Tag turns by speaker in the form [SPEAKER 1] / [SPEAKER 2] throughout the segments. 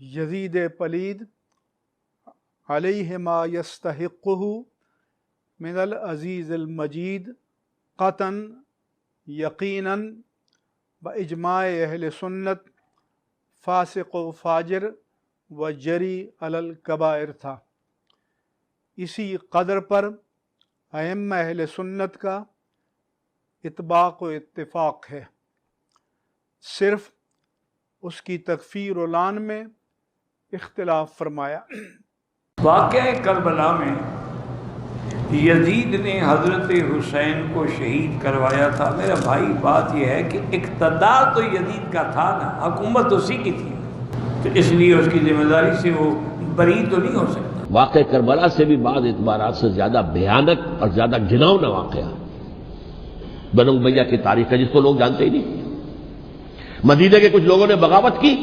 [SPEAKER 1] یزید پلید علیہ ما یستحقہ من العزیز المجید قطعاً یقیناً باجماع اہل سنت فاسق و فاجر و جری علی الکبائر تھا۔ اسی قدر پر ائمہ اہل سنت کا اتباق و اتفاق ہے، صرف اس کی تکفیر و لعن میں اختلاف فرمایا۔
[SPEAKER 2] واقعہ کربلا میں یزید نے حضرت حسین کو شہید کروایا تھا۔ میرا بھائی بات یہ ہے کہ اقتدار تو یزید کا تھا نا، حکومت اسی کی تھی، تو اس لیے اس کی ذمہ داری سے وہ بری تو نہیں ہو سکتا۔
[SPEAKER 3] واقعہ کربلا سے بھی بعض اعتبارات سے زیادہ بھیانک اور زیادہ گھناؤنا واقعہ بنو امیہ کی تاریخ ہے، جس کو لوگ جانتے ہی نہیں۔ مدینہ کے کچھ لوگوں نے بغاوت کی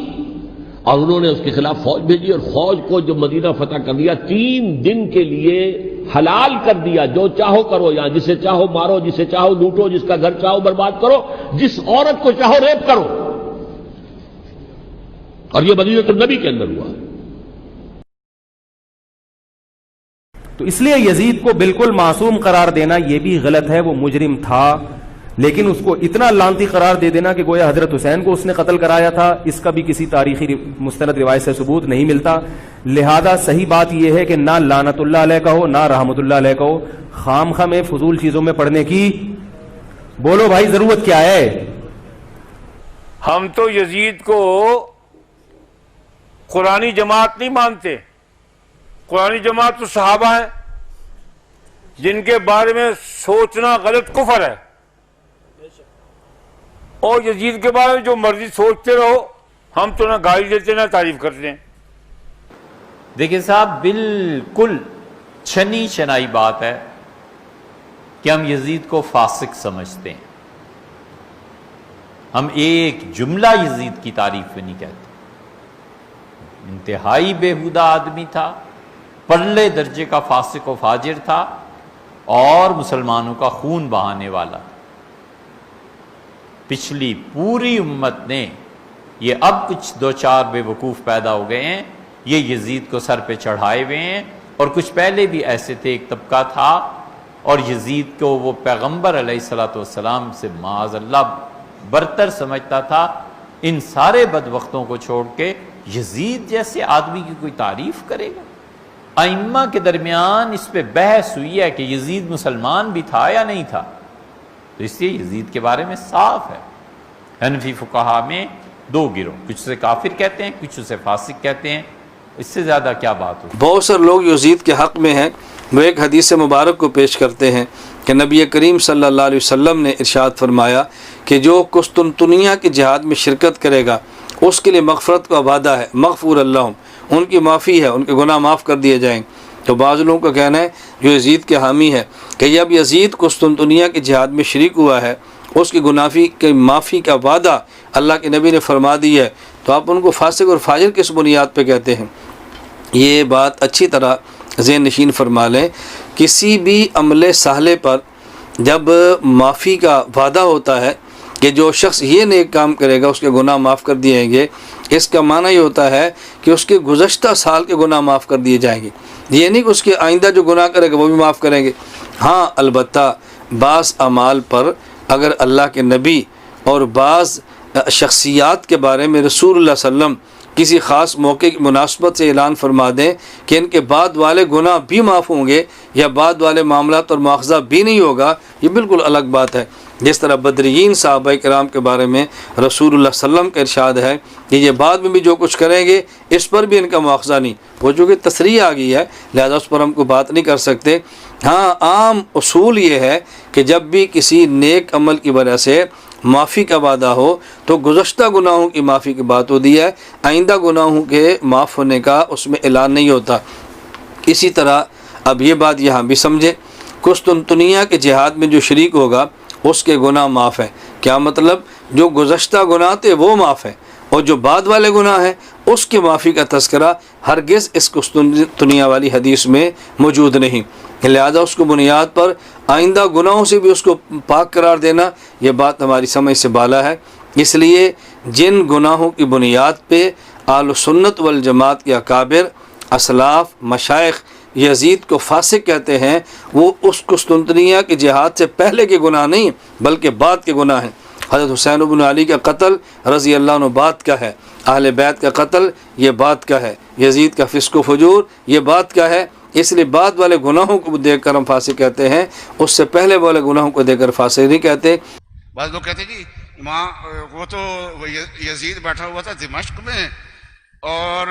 [SPEAKER 3] اور انہوں نے اس کے خلاف فوج بھیجی، اور فوج کو جو مدینہ فتح کر دیا 3 دن کے لیے حلال کر دیا، جو چاہو کرو، یہاں جسے چاہو مارو، جسے چاہو لوٹو، جس کا گھر چاہو برباد کرو، جس عورت کو چاہو ریپ کرو، اور یہ مدینہ النبی کے اندر ہوا۔
[SPEAKER 4] تو اس لیے یزید کو بالکل معصوم قرار دینا یہ بھی غلط ہے، وہ مجرم تھا، لیکن اس کو اتنا لعنتی قرار دے دینا کہ گویا حضرت حسین کو اس نے قتل کرایا تھا، اس کا بھی کسی تاریخی مستند روایت سے ثبوت نہیں ملتا۔ لہذا صحیح بات یہ ہے کہ نہ لعنت اللہ علیہ کہو نہ رحمت اللہ علیہ کہو، خام خواہ میں فضول چیزوں میں پڑھنے کی بولو بھائی ضرورت کیا ہے؟
[SPEAKER 2] ہم تو یزید کو قرآنی جماعت نہیں مانتے۔ قرآنی جماعت تو صحابہ ہیں جن کے بارے میں سوچنا غلط کفر ہے، اور یزید کے بارے میں جو مرضی سوچتے رہو، ہم تو نہ گالی دیتے نہ تعریف کرتے ہیں۔
[SPEAKER 5] دیکھیں صاحب، بالکل چھنی چھنائی بات ہے کہ ہم یزید کو فاسق سمجھتے ہیں۔ ہم ایک جملہ یزید کی تعریف میں نہیں کہتے۔ انتہائی بےہودہ آدمی تھا، پرلے درجے کا فاسق و فاجر تھا، اور مسلمانوں کا خون بہانے والا۔ پچھلی پوری امت نے، یہ اب کچھ 2-4 بے وقوف پیدا ہو گئے ہیں، یہ یزید کو سر پہ چڑھائے ہوئے ہیں، اور کچھ پہلے بھی ایسے تھے، ایک طبقہ تھا، اور یزید کو وہ پیغمبر علیہ السلام سے معاذ اللہ برتر سمجھتا تھا۔ ان سارے بدبختوں کو چھوڑ کے یزید جیسے آدمی کی کوئی تعریف کرے گا؟ ائمہ کے درمیان اس پہ بحث ہوئی ہے کہ یزید مسلمان بھی تھا یا نہیں تھا، تو اس لیے یزید کے بارے میں صاف ہے۔ حنفی فقہا میں 2 گروہ، کچھ اسے کافر کہتے ہیں، کچھ اسے فاسق کہتے ہیں، اس سے زیادہ کیا بات ہو۔
[SPEAKER 6] بہت سے لوگ یزید کے حق میں ہیں، وہ ایک حدیث مبارک کو پیش کرتے ہیں کہ نبی کریم صلی اللہ علیہ وسلم نے ارشاد فرمایا کہ جو قسطنطنیہ کی جہاد میں شرکت کرے گا اس کے لیے مغفرت کا وعدہ ہے، مغفور اللہم، ان کی معافی ہے، ان کے گناہ معاف کر دیے جائیں۔ تو بعض لوگوں کا کہنا ہے جو یزید کے حامی ہے کہ جب یزید قسطنطنیہ کی جہاد میں شریک ہوا ہے، اس کی گناہ کی معافی کا وعدہ اللہ کے نبی نے فرما دی ہے، تو آپ ان کو فاسق اور فاجر کس بنیاد پہ کہتے ہیں؟ یہ بات اچھی طرح ذہن نشین فرما لیں۔ کسی بھی عمل صالح پر جب معافی کا وعدہ ہوتا ہے کہ جو شخص یہ نیک کام کرے گا اس کے گناہ معاف کر دیے گے، اس کا معنی یہ ہوتا ہے کہ اس کے گزشتہ سال کے گناہ معاف کر دیے جائیں گے، یہ نہیں کہ اس کے آئندہ جو گناہ کرے گا وہ بھی معاف کریں گے۔ ہاں البتہ بعض اعمال پر اگر اللہ کے نبی اور بعض شخصیات کے بارے میں رسول اللہ صلی اللہ علیہ وسلم کسی خاص موقع کی مناسبت سے اعلان فرما دیں کہ ان کے بعد والے گناہ بھی معاف ہوں گے یا بعد والے معاملات اور مواخذہ بھی نہیں ہوگا، یہ بالکل الگ بات ہے۔ جس طرح بدرین صحابہ کرام کے بارے میں رسول اللہ صلی اللہ علیہ وسلم کا ارشاد ہے کہ یہ بعد میں بھی جو کچھ کریں گے اس پر بھی ان کا مواخذہ نہیں، وہ چونکہ تصریح آ گئی ہے لہذا اس پر ہم کو بات نہیں کر سکتے۔ ہاں عام اصول یہ ہے کہ جب بھی کسی نیک عمل کی وجہ سے معافی کا وعدہ ہو تو گزشتہ گناہوں کی معافی کی بات ہوتی ہے، آئندہ گناہوں کے معاف ہونے کا اس میں اعلان نہیں ہوتا۔ اسی طرح اب یہ بات یہاں بھی سمجھے، قسطنطنیہ کے جہاد میں جو شریک ہوگا اس کے گناہ معاف ہیں۔ کیا مطلب؟ جو گزشتہ گناہ تھے وہ معاف ہیں، اور جو بعد والے گناہ ہیں اس کی معافی کا تذکرہ ہرگز اس قسطنطنیہ والی حدیث میں موجود نہیں، لہذا اس کو بنیاد پر آئندہ گناہوں سے بھی اس کو پاک قرار دینا یہ بات ہماری سمجھ سے بالا ہے۔ اس لیے جن گناہوں کی بنیاد پہ اہل سنت والجماعت کے اکابر اسلاف مشائخ یزید کو فاسق کہتے ہیں، وہ اس قسطنطنیہ کے جہاد سے پہلے کے گناہ نہیں بلکہ بعد کے گناہ ہیں۔ حضرت حسین بن علی کا قتل رضی اللہ عنہ بعد کا ہے، اہل بیت کا قتل یہ بعد کا ہے، یزید کا فسق و فجور یہ بعد کا ہے۔ اس لیے بعد والے گناہوں کو دیکھ کر ہم فاسق کہتے ہیں، اس سے پہلے والے گناہوں کو دیکھ کر فاسق نہیں کہتے۔
[SPEAKER 7] بعض لوگ کہتے ہیں جی وہ یزید بیٹھا ہوا تھا دمشق میں اور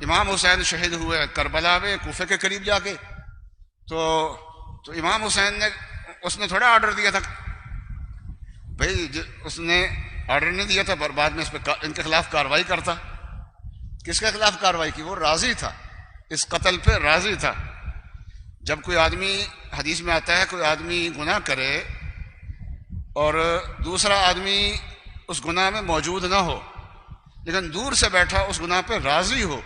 [SPEAKER 7] امام حسین شہید ہوئے کربلا میں کوفے کے قریب جا کے، تو امام حسین نے اس نے تھوڑا آرڈر دیا تھا بھائی، اس نے آرڈر نہیں دیا تھا، بعد میں اس پہ ان کے خلاف کارروائی کرتا۔ کس کے خلاف کارروائی کی؟ وہ راضی تھا، اس قتل پہ راضی تھا۔ جب کوئی آدمی، حدیث میں آتا ہے کوئی آدمی گناہ کرے اور دوسرا آدمی اس گناہ میں موجود نہ ہو لیکن دور سے بیٹھا اس گناہ پہ راضی ہو،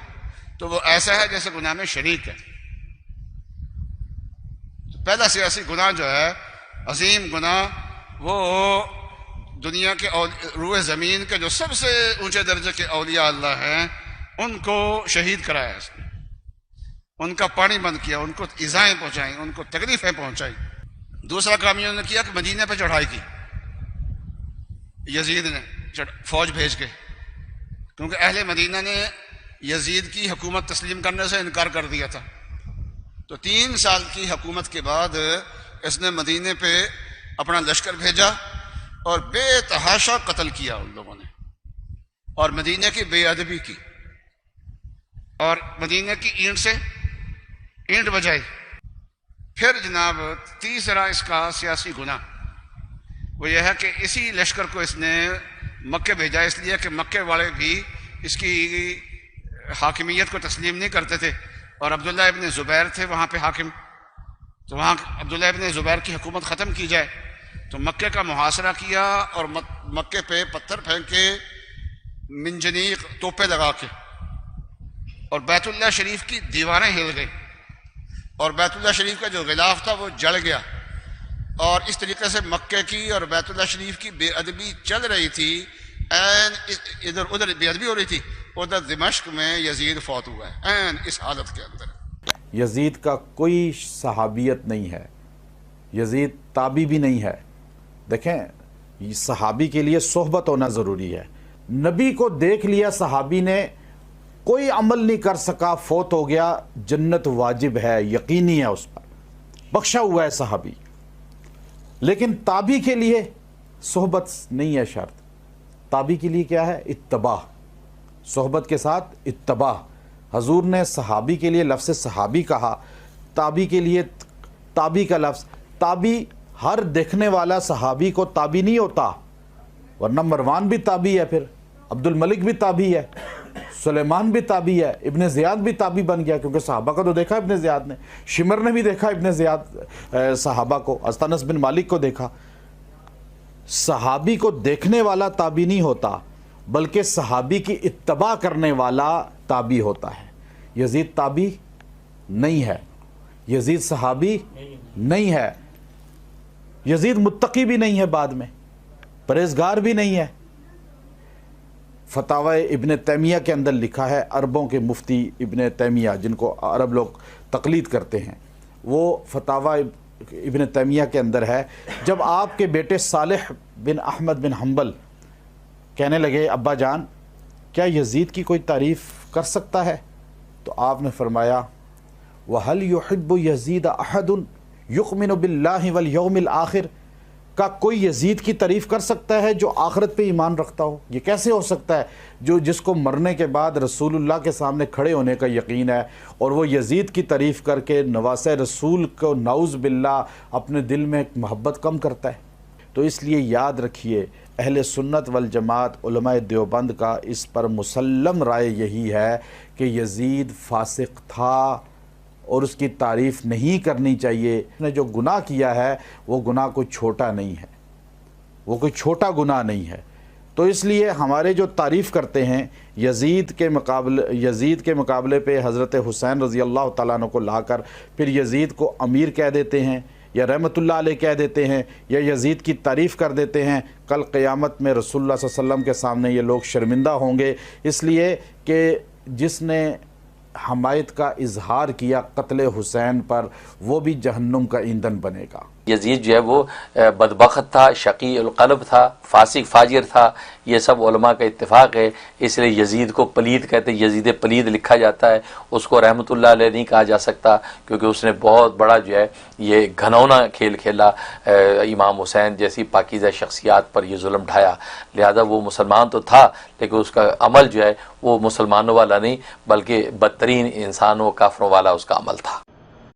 [SPEAKER 7] تو وہ ایسا ہے جیسے گناہ میں شریک ہے۔ پہلا سیاسی گناہ جو ہے، عظیم گناہ، وہ دنیا کے روئے زمین کے جو سب سے اونچے درجے کے اولیاء اللہ ہیں ان کو شہید کرایا اس نے، ان کا پانی بند کیا، ان کو ایذائیں پہنچائیں، ان کو تکلیفیں پہنچائیں۔ دوسرا کام انہوں نے کیا کہ مدینے پہ چڑھائی کی یزید نے فوج بھیج کے، کیونکہ اہل مدینہ نے یزید کی حکومت تسلیم کرنے سے انکار کر دیا تھا۔ تو 3 سال کی حکومت کے بعد اس نے مدینے پہ اپنا لشکر بھیجا اور بے تحاشا قتل کیا ان لوگوں نے، اور مدینے کی بے ادبی کی، اور مدینے کی اینٹ سے اینٹ بجائی۔ پھر جناب تیسرا اس کا سیاسی گناہ وہ یہ ہے کہ اسی لشکر کو اس نے مکے بھیجا، اس لیے کہ مکے والے بھی اس کی حاکمیت کو تسلیم نہیں کرتے تھے، اور عبداللہ ابن زبیر تھے وہاں پہ حاکم، تو وہاں عبداللہ ابن زبیر کی حکومت ختم کی جائے، تو مکے کا محاصرہ کیا اور مکے پہ پتھر پھینک کے، منجنیق توپے لگا کے، اور بیت اللہ شریف کی دیواریں ہل گئی، اور بیت اللہ شریف کا جو غلاف تھا وہ جل گیا، اور اس طریقے سے مکے کی اور بیت اللہ شریف کی بے ادبی چل رہی تھی، ادھر ادھر بے ادبی ہو رہی تھی، ادھر دمشق میں یزید فوت ہوا ہے اس حالت کے اندر۔
[SPEAKER 8] یزید کا کوئی صحابیت نہیں ہے، یزید تابی بھی نہیں ہے۔ دیکھیں، صحابی کے لیے صحبت ہونا ضروری ہے۔ نبی کو دیکھ لیا صحابی نے، کوئی عمل نہیں کر سکا، فوت ہو گیا، جنت واجب ہے، یقینی ہے، اس پر بخشا ہوا ہے صحابی۔ لیکن تابی کے لیے صحبت نہیں ہے شرط، تابی کے لیے کیا ہے؟ اتباع، صحبت کے ساتھ اتباع۔ حضور نے صحابی کے لیے لفظ صحابی کہا، تابی کے لیے تابی کا لفظ، تابی ہر دیکھنے والا صحابی کو تابی نہیں ہوتا، ورنہ مروان بھی تابی ہے، پھر عبد الملک بھی تابی ہے، سلیمان بھی تابی ہے، ابن زیاد بھی تابی بن گیا، کیونکہ صحابہ کا تو دیکھا ابن زیاد نے، شمر نے بھی دیکھا ابن زیاد صحابہ کو، انس بن مالک کو دیکھا۔ صحابی کو دیکھنے والا تابی نہیں ہوتا بلکہ صحابی کی اتباع کرنے والا تابی ہوتا ہے۔ یزید تابی نہیں ہے، یزید صحابی نہیں ہے، یزید متقی بھی نہیں ہے، بعد میں پرہیزگار بھی نہیں ہے۔ فتاوی ابن تیمیہ کے اندر لکھا ہے، عربوں کے مفتی ابن تیمیہ جن کو عرب لوگ تقلید کرتے ہیں، وہ فتاوی ابن تیمیہ کے اندر ہے، جب آپ کے بیٹے صالح بن احمد بن حنبل کہنے لگے ابا جان کیا یزید کی کوئی تعریف کر سکتا ہے، تو آپ نے فرمایا وَهَلْ يُحِبُّ يَزِيدَ أَحَدٌ يُؤْمِنُ بِاللَّهِ وَالْيَوْمِ الْآخِرِ، کا کوئی یزید کی تعریف کر سکتا ہے جو آخرت پہ ایمان رکھتا ہو؟ یہ کیسے ہو سکتا ہے جس کو مرنے کے بعد رسول اللہ کے سامنے کھڑے ہونے کا یقین ہے، اور وہ یزید کی تعریف کر کے نواسہ رسول کو نعوذ باللہ اپنے دل میں محبت کم کرتا ہے؟ تو اس لیے یاد رکھیے، اہل سنت والجماعت علماء دیوبند کا اس پر مسلم رائے یہی ہے کہ یزید فاسق تھا اور اس کی تعریف نہیں کرنی چاہیے۔ اس نے جو گناہ کیا ہے وہ گناہ کوئی چھوٹا نہیں ہے، وہ کوئی چھوٹا گناہ نہیں ہے۔ تو اس لیے ہمارے جو تعریف کرتے ہیں یزید کے مقابلے پہ حضرت حسین رضی اللہ تعالیٰ عنہ کو لا کر پھر یزید کو امیر کہہ دیتے ہیں، یا رحمۃ اللہ علیہ کہہ دیتے ہیں یا یزید کی تعریف کر دیتے ہیں، کل قیامت میں رسول اللہ صلی اللہ علیہ وسلم کے سامنے یہ لوگ شرمندہ ہوں گے، اس لیے کہ جس نے حمایت کا اظہار کیا قتل حسین پر وہ بھی جہنم کا ایندھن بنے گا۔
[SPEAKER 9] یزید جو ہے وہ بدبخت تھا، شقی القلب تھا، فاسق فاجر تھا، یہ سب علماء کا اتفاق ہے، اس لیے یزید کو پلید کہتے ہیں، یزید پلید لکھا جاتا ہے، اس کو رحمۃ اللہ علیہ نہیں کہا جا سکتا کیونکہ اس نے بہت بڑا جو ہے یہ گھنونا کھیل کھیلا، امام حسین جیسی پاکیزہ شخصیات پر یہ ظلم ڈھایا، لہذا وہ مسلمان تو تھا لیکن اس کا عمل جو ہے وہ مسلمانوں والا نہیں بلکہ بدترین انسانوں کافروں والا اس کا عمل تھا۔